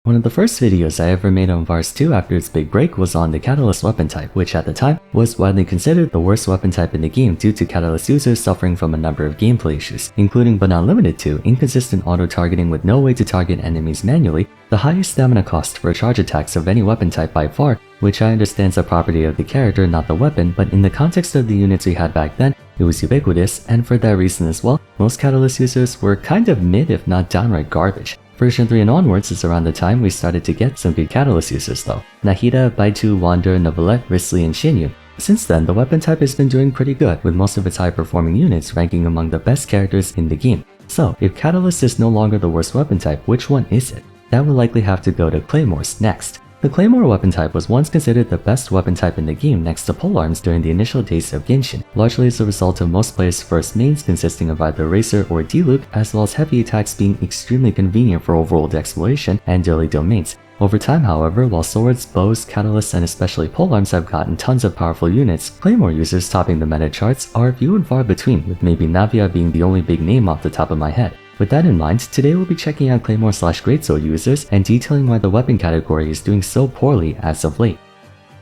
One of the first videos I ever made on Vars 2 after its big break was on the Catalyst weapon type, which at the time was widely considered the worst weapon type in the game due to Catalyst users suffering from a number of gameplay issues, including but not limited to inconsistent auto-targeting with no way to target enemies manually, the highest stamina cost for charge attacks of any weapon type by far, which I understand is a property of the character, not the weapon, but in the context of the units we had back then, it was ubiquitous, and for that reason as well, most Catalyst users were kind of mid if not downright garbage. Version 3 and onwards is around the time we started to get some good Catalyst users though. Nahida, Baitu, Wander, Neuvillette, Risley, and Shinyu. Since then, the weapon type has been doing pretty good, with most of its high-performing units ranking among the best characters in the game. So, if Catalyst is no longer the worst weapon type, which one is it? That would likely have to go to Claymores next. The Claymore weapon type was once considered the best weapon type in the game next to polearms during the initial days of Genshin, largely as a result of most players' first mains consisting of either Racer or D-Luke, as well as heavy attacks being extremely convenient for overworld exploration and early domains. Over time, however, while swords, bows, catalysts, and especially polearms have gotten tons of powerful units, Claymore users topping the meta charts are few and far between, with maybe Navia being the only big name off the top of my head. With that in mind, today we'll be checking out Claymore/Greatsword users and detailing why the weapon category is doing so poorly as of late.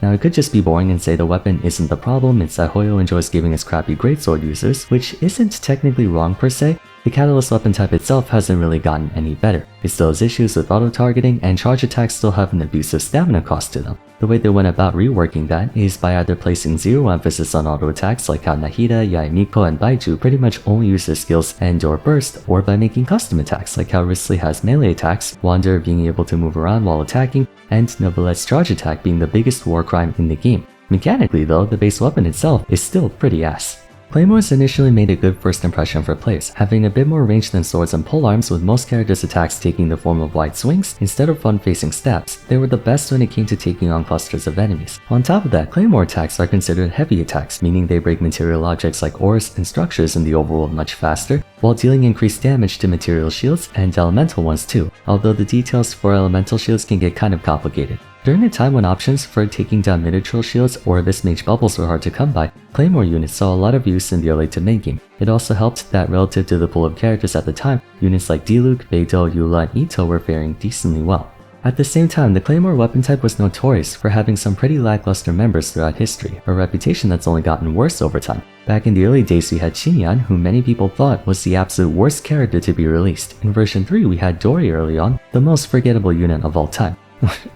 Now, it could just be boring and say the weapon isn't the problem, it's that Hoyo enjoys giving us crappy Greatsword users, which isn't technically wrong per se. The Catalyst weapon type itself hasn't really gotten any better. It still has issues with auto-targeting, and charge attacks still have an abusive stamina cost to them. The way they went about reworking that is by either placing zero emphasis on auto attacks like how Nahida, Yaemiko, and Baiju pretty much only use their skills and/or burst, or by making custom attacks like how Risley has melee attacks, Wander being able to move around while attacking, and Neuvillette's charge attack being the biggest war crime in the game. Mechanically though, the base weapon itself is still pretty ass. Claymores initially made a good first impression for players, having a bit more range than swords and polearms, with most characters' attacks taking the form of wide swings instead of front-facing stabs. They were the best when it came to taking on clusters of enemies. On top of that, Claymore attacks are considered heavy attacks, meaning they break material objects like ores and structures in the overworld much faster, while dealing increased damage to material shields and elemental ones too, although the details for elemental shields can get kind of complicated. During a time when options for taking down mid-neutral shields or abyss mage bubbles were hard to come by, Claymore units saw a lot of use in the early to mid-game. It also helped that relative to the pool of characters at the time, units like D-Luke, Beidou, Eula, and Ito were faring decently well. At the same time, the Claymore weapon type was notorious for having some pretty lackluster members throughout history, a reputation that's only gotten worse over time. Back in the early days we had Xinyan, who many people thought was the absolute worst character to be released. In version 3 we had Dori early on, the most forgettable unit of all time.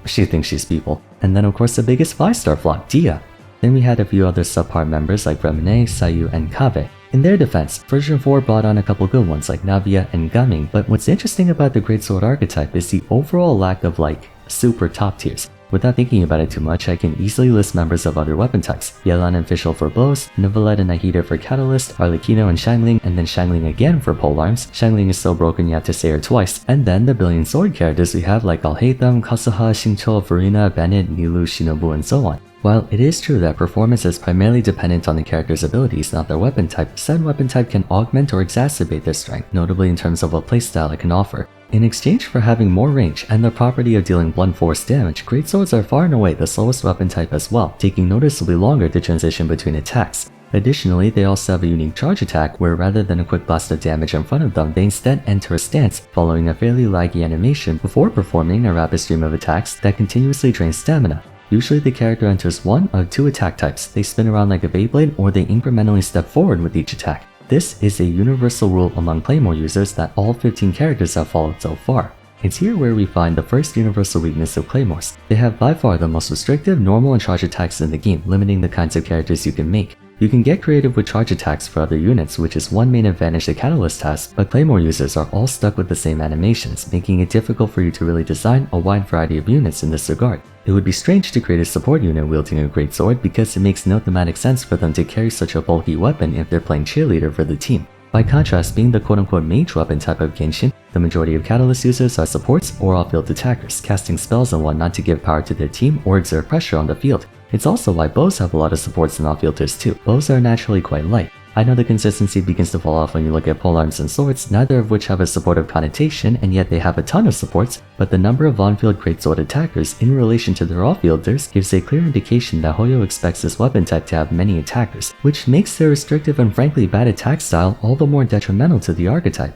She thinks she's people. And then of course the biggest 5-star flop, Dia. Then we had a few other subpar members like Remine, Sayu, and Kave. In their defense, version 4 brought on a couple good ones like Navia and Gaming, but what's interesting about the Greatsword archetype is the overall lack of super top tiers. Without thinking about it too much, I can easily list members of other weapon types. Yelan and Fischl for bows, Neuvillette and Nahida for catalyst, Arlecchino and Xiangling, and then Xiangling again for polearms. Xiangling is so broken you have to say her twice. And then the billion sword characters we have like Alhaitham, Kasuha, Xingqiu, Farina, Bennett, Nilu, Shinobu, and so on. While it is true that performance is primarily dependent on the character's abilities, not their weapon type, said weapon type can augment or exacerbate their strength, notably in terms of what playstyle it can offer. In exchange for having more range and the property of dealing blunt force damage, Greatswords are far and away the slowest weapon type as well, taking noticeably longer to transition between attacks. Additionally, they also have a unique charge attack where rather than a quick blast of damage in front of them, they instead enter a stance, following a fairly laggy animation before performing a rapid stream of attacks that continuously drains stamina. Usually the character enters one of two attack types. They spin around like a Beyblade or they incrementally step forward with each attack. This is a universal rule among Claymore users that all 15 characters have followed so far. It's here where we find the first universal weakness of Claymores. They have by far the most restrictive, normal, and charge attacks in the game, limiting the kinds of characters you can make. You can get creative with charge attacks for other units, which is one main advantage the Catalyst has, but Claymore users are all stuck with the same animations, making it difficult for you to really design a wide variety of units in this regard. It would be strange to create a support unit wielding a greatsword because it makes no thematic sense for them to carry such a bulky weapon if they're playing cheerleader for the team. By contrast, being the quote-unquote mage weapon type of Genshin, the majority of Catalyst users are supports or off-field attackers, casting spells and whatnot to give power to their team or exert pressure on the field. It's also why bows have a lot of supports and off-fielders too. Bows are naturally quite light. I know the consistency begins to fall off when you look at polearms and swords, neither of which have a supportive connotation, and yet they have a ton of supports, but the number of on-field greatsword attackers in relation to their off-fielders gives a clear indication that Hoyo expects this weapon type to have many attackers, which makes their restrictive and frankly bad attack style all the more detrimental to the archetype.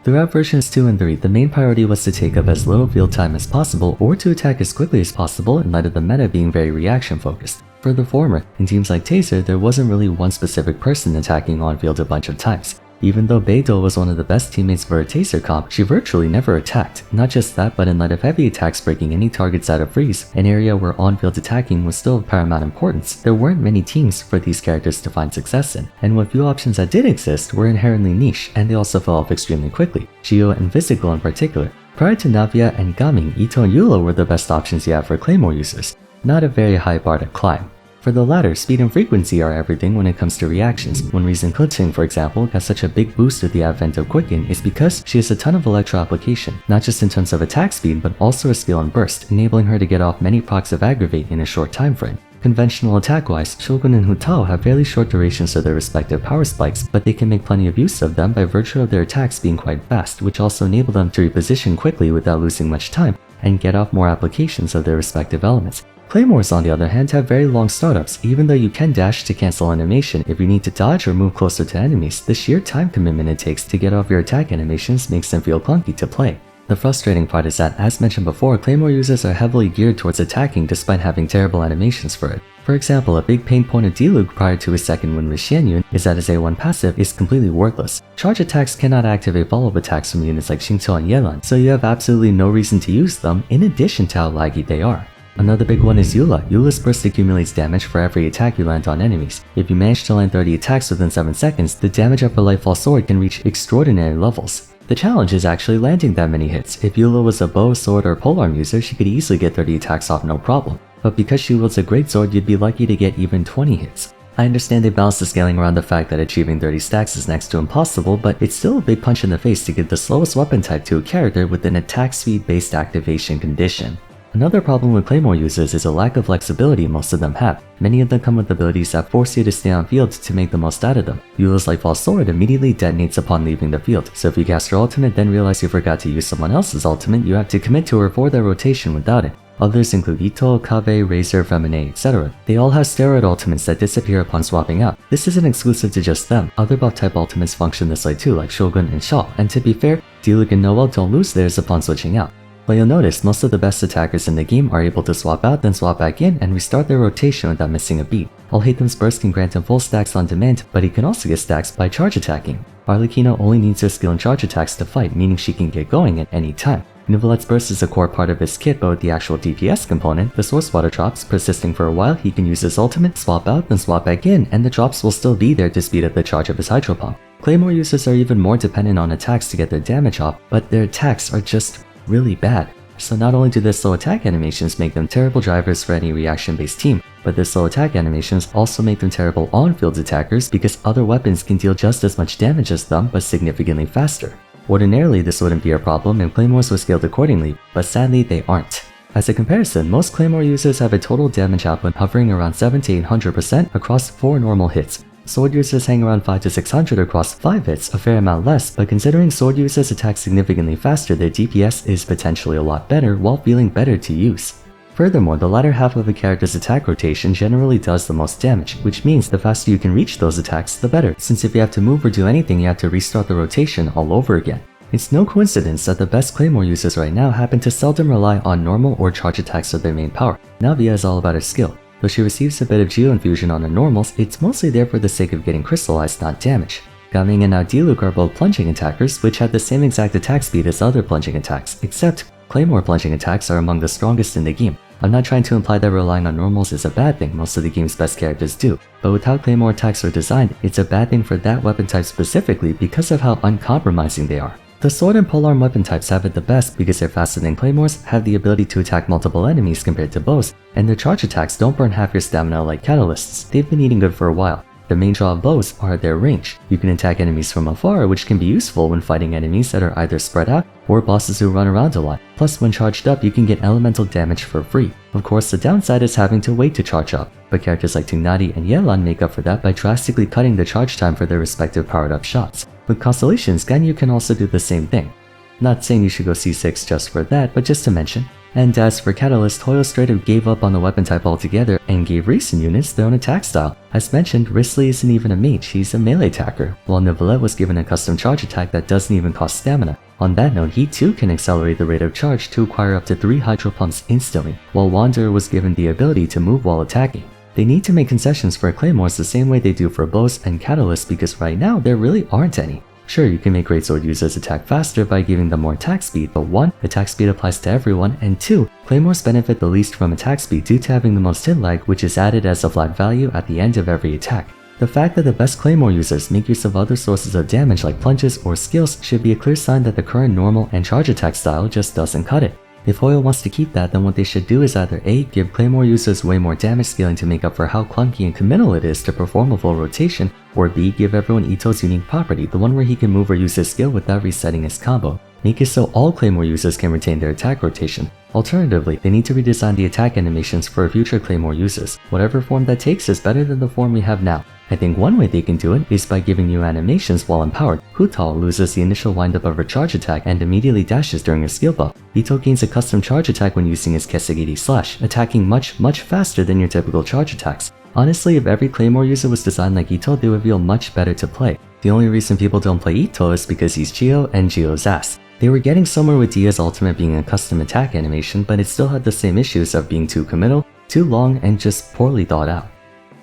Throughout versions 2 and 3, the main priority was to take up as little field time as possible or to attack as quickly as possible in light of the meta being very reaction focused. For the former, in teams like Taser, there wasn't really one specific person attacking on field a bunch of times. Even though Beidou was one of the best teammates for a Taser comp, she virtually never attacked. Not just that, but in light of heavy attacks breaking any targets out of freeze, an area where on-field attacking was still of paramount importance, there weren't many teams for these characters to find success in. And what few options that did exist were inherently niche, and they also fell off extremely quickly. Geo and Physical in particular. Prior to Navia and Gaming, Ito and Eula were the best options you have for Claymore users. Not a very high bar to climb. For the latter, speed and frequency are everything when it comes to reactions. One reason Kuting, for example, got such a big boost with the advent of Quicken is because she has a ton of electro application, not just in terms of attack speed, but also her skill and burst, enabling her to get off many procs of aggravate in a short time frame. Conventional attack-wise, Shogun and Hu Tao have fairly short durations of their respective power spikes, but they can make plenty of use of them by virtue of their attacks being quite fast, which also enable them to reposition quickly without losing much time, and get off more applications of their respective elements. Claymores, on the other hand, have very long startups. Even though you can dash to cancel animation, if you need to dodge or move closer to enemies, the sheer time commitment it takes to get off your attack animations makes them feel clunky to play. The frustrating part is that, as mentioned before, Claymore users are heavily geared towards attacking despite having terrible animations for it. For example, a big pain point of Diluc prior to his second win with Xianyun is that his A1 passive is completely worthless. Charge attacks cannot activate follow-up attacks from units like Xingqiu and Yelan, so you have absolutely no reason to use them, in addition to how laggy they are. Another big one is Eula. Eula's burst accumulates damage for every attack you land on enemies. If you manage to land 30 attacks within 7 seconds, the damage of her Lightfall Sword can reach extraordinary levels. The challenge is actually landing that many hits. If Eula was a bow, sword, or polearm user, she could easily get 30 attacks off no problem. But because she wields a great sword, you'd be lucky to get even 20 hits. I understand they balance the scaling around the fact that achieving 30 stacks is next to impossible, but it's still a big punch in the face to give the slowest weapon type to a character with an attack speed based activation condition. Another problem with Claymore users is a lack of flexibility most of them have. Many of them come with abilities that force you to stay on field to make the most out of them. Eula's Lightfall Sword immediately detonates upon leaving the field, so if you cast her ultimate then realize you forgot to use someone else's ultimate, you have to commit to her for their rotation without it. Others include Ito, Kave, Razor, Femine, etc. They all have steroid ultimates that disappear upon swapping out. This isn't exclusive to just them. Other buff type ultimates function this way too, like Shogun and Shaw, and to be fair, Diluc and Noel don't lose theirs upon switching out. But you'll notice most of the best attackers in the game are able to swap out then swap back in and restart their rotation without missing a beat. Alhaitham's burst can grant him full stacks on demand, but he can also get stacks by charge attacking. Arlecchino only needs her skill and charge attacks to fight, meaning she can get going at any time. Nivelette's burst is a core part of his kit, but with the actual DPS component, the source water drops, persisting for a while, he can use his ultimate, swap out, then swap back in, and the drops will still be there to speed up the charge of his Hydro Pump. Claymore users are even more dependent on attacks to get their damage off, but their attacks are just really bad. So not only do their slow attack animations make them terrible drivers for any reaction-based team, but their slow attack animations also make them terrible on-field attackers because other weapons can deal just as much damage as them but significantly faster. Ordinarily this wouldn't be a problem if Claymores were scaled accordingly, but sadly they aren't. As a comparison, most Claymore users have a total damage output hovering around 700 to 800% across 4 normal hits. Sword users hang around 500 to 600 across 5 hits, a fair amount less, but considering sword users attack significantly faster, their DPS is potentially a lot better while feeling better to use. Furthermore, the latter half of a character's attack rotation generally does the most damage, which means the faster you can reach those attacks, the better, since if you have to move or do anything, you have to restart the rotation all over again. It's no coincidence that the best Claymore users right now happen to seldom rely on normal or charge attacks as their main power. Navia is all about her skill. Though she receives a bit of Geo infusion on her normals, it's mostly there for the sake of getting crystallized, not damage. Gaming and now Diluc are both plunging attackers, which have the same exact attack speed as other plunging attacks, except Claymore plunging attacks are among the strongest in the game. I'm not trying to imply that relying on normals is a bad thing, most of the game's best characters do, but with how Claymore attacks are designed, it's a bad thing for that weapon type specifically because of how uncompromising they are. The sword and polearm weapon types have it the best because they're faster than Claymores, have the ability to attack multiple enemies compared to bows, and their charge attacks don't burn half your stamina like catalysts. They've been eating good for a while. The main draw of bows are their range. You can attack enemies from afar, which can be useful when fighting enemies that are either spread out or bosses who run around a lot. Plus, when charged up, you can get elemental damage for free. Of course, the downside is having to wait to charge up, but characters like Tignati and Yelan make up for that by drastically cutting the charge time for their respective powered up shots. With Constellations, Ganyu can also do the same thing. Not saying you should go C6 just for that, but just to mention. And as for Catalyst, Hoyo straight up gave up on the weapon type altogether and gave recent units their own attack style. As mentioned, Risley isn't even a mage, he's a melee attacker, while Neuvillette was given a custom charge attack that doesn't even cost stamina. On that note, he too can accelerate the rate of charge to acquire up to 3 Hydro Pumps instantly, while Wanderer was given the ability to move while attacking. They need to make concessions for Claymores the same way they do for bows and Catalysts because right now there really aren't any. Sure, you can make greatsword users attack faster by giving them more attack speed, but 1. Attack speed applies to everyone, and 2. Claymores benefit the least from attack speed due to having the most hit lag, which is added as a flat value at the end of every attack. The fact that the best Claymore users make use of other sources of damage like plunges or skills should be a clear sign that the current normal and charge attack style just doesn't cut it. If Hoyo wants to keep that, then what they should do is either A. Give Claymore users way more damage scaling to make up for how clunky and committal it is to perform a full rotation, or B. Give everyone Ito's unique property, the one where he can move or use his skill without resetting his combo. Make it so all Claymore users can retain their attack rotation. Alternatively, they need to redesign the attack animations for future Claymore users. Whatever form that takes is better than the form we have now. I think one way they can do it is by giving new animations while empowered. Hutal loses the initial windup of her charge attack and immediately dashes during her skill buff. Ito gains a custom charge attack when using his Kesegiri Slash, attacking much faster than your typical charge attacks. Honestly, if every Claymore user was designed like Ito, they would feel much better to play. The only reason people don't play Ito is because he's Geo and Geo's ass. They were getting somewhere with Dia's ultimate being a custom attack animation, but it still had the same issues of being too committal, too long, and just poorly thought out.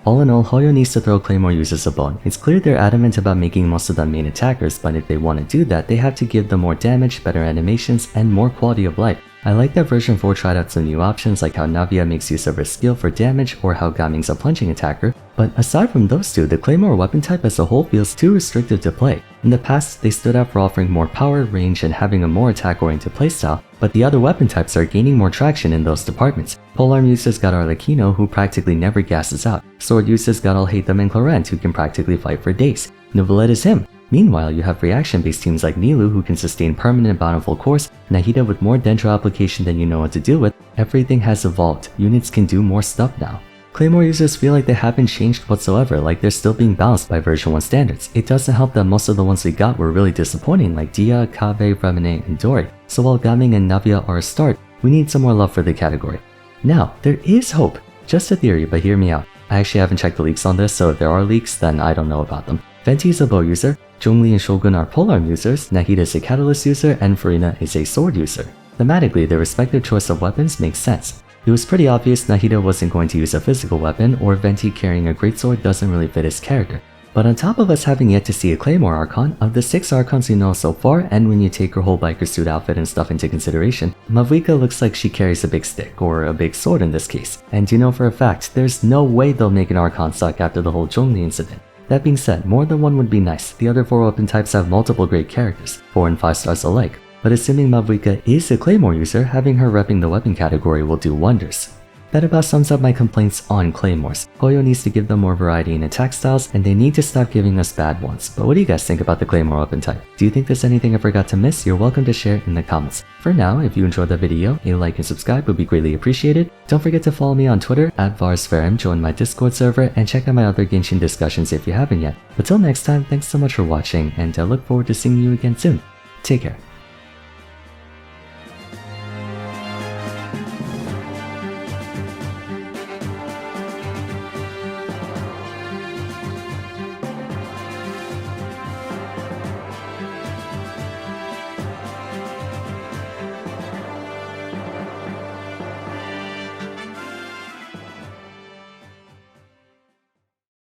All in all, Hoyo needs to throw Claymore users a bone. It's clear they're adamant about making most of them main attackers, but if they want to do that, they have to give them more damage, better animations, and more quality of life. I like that version 4 tried out some new options like how Navia makes use of her skill for damage or how Gaming's a plunging attacker, but aside from those two, the Claymore weapon type as a whole feels too restrictive to play. In the past, they stood out for offering more power, range, and having a more attack-oriented playstyle, but the other weapon types are gaining more traction in those departments. Polearm users got Arlecchino, who practically never gasses out. Sword users got All Hate Them and Clorent, who can practically fight for days. Neuvillette is him. Meanwhile, you have reaction-based teams like Nilou who can sustain permanent bountiful cores, Nahida with more dendro application than you know what to do with. Everything has evolved. Units can do more stuff now. Claymore users feel like they haven't changed whatsoever, like they're still being balanced by version 1 standards. It doesn't help that most of the ones we got were really disappointing like Dia, Kabe, Remine, and Dori. So while Gaming and Navia are a start, we need some more love for the category. Now, there is hope. Just a theory, but hear me out. I actually haven't checked the leaks on this, so if there are leaks, then I don't know about them. Venti is a bow user, Zhongli and Shogun are polearm users, Nahida is a catalyst user, and Farina is a sword user. Thematically, their respective choice of weapons makes sense. It was pretty obvious Nahida wasn't going to use a physical weapon, or Venti carrying a greatsword doesn't really fit his character. But on top of us having yet to see a Claymore Archon, of the 6 Archons we know so far, and when you take her whole biker suit outfit and stuff into consideration, Mavuika looks like she carries a big stick, or a big sword in this case. And you know for a fact, there's no way they'll make an Archon suck after the whole Zhongli incident. That being said, more than one would be nice. The other 4 weapon types have multiple great characters, 4 and 5 stars alike. But assuming Mavuika is a Claymore user, having her repping the weapon category will do wonders. That about sums up my complaints on Claymores. Hoyo needs to give them more variety in attack styles, and they need to stop giving us bad ones. But what do you guys think about the Claymore weapon type? Do you think there's anything I forgot to miss? You're welcome to share in the comments. For now, if you enjoyed the video, a like and subscribe would be greatly appreciated. Don't forget to follow me on Twitter @VarsFarum, join my Discord server, and check out my other Genshin discussions if you haven't yet. But till next time, thanks so much for watching, and I look forward to seeing you again soon. Take care.